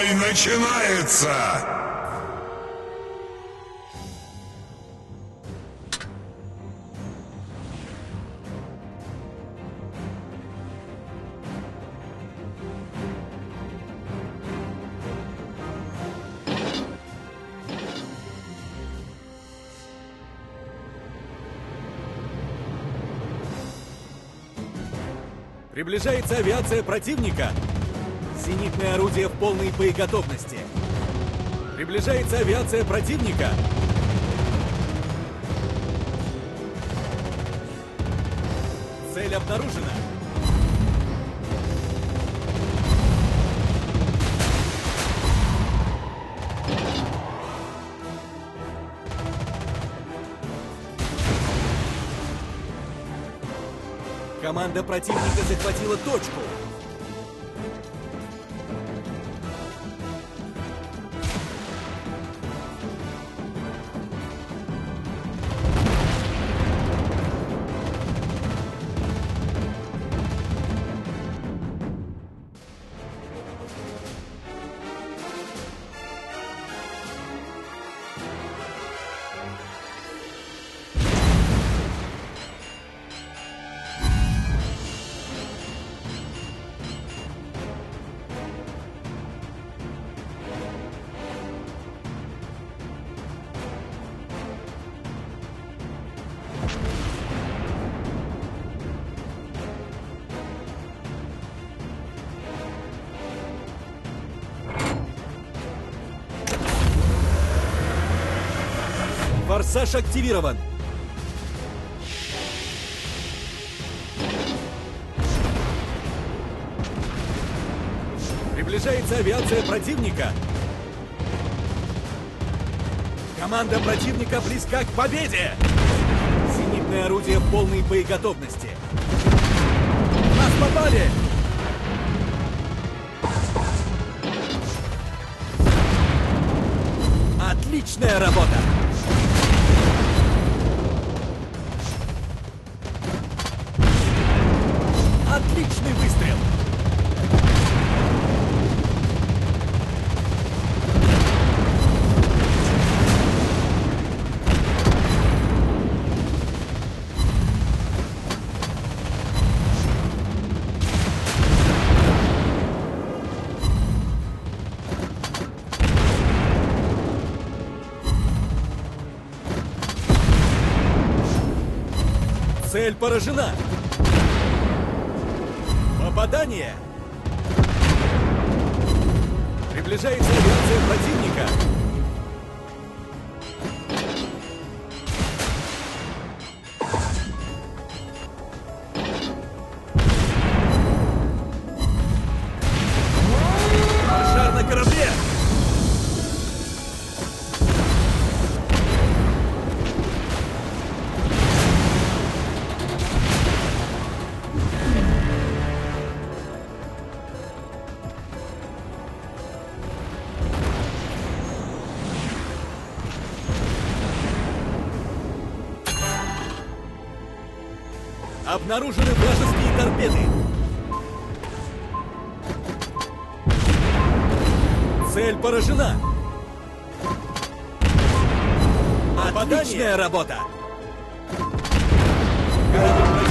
Бой начинается! Приближается авиация противника. Зенитное орудие в полной боеготовности. Приближается авиация противника. Цель обнаружена. Команда противника захватила точку. Форсаж активирован. Приближается авиация противника. Команда противника близка к победе. Зенитное орудие в полной боеготовности. Нас попали! Отличная работа! Отличный выстрел! Цель поражена! Попадание! Приближается авиация противника! Пожар на корабле! Обнаружены вражеские торпеды. Цель поражена. Отличная работа. Корабль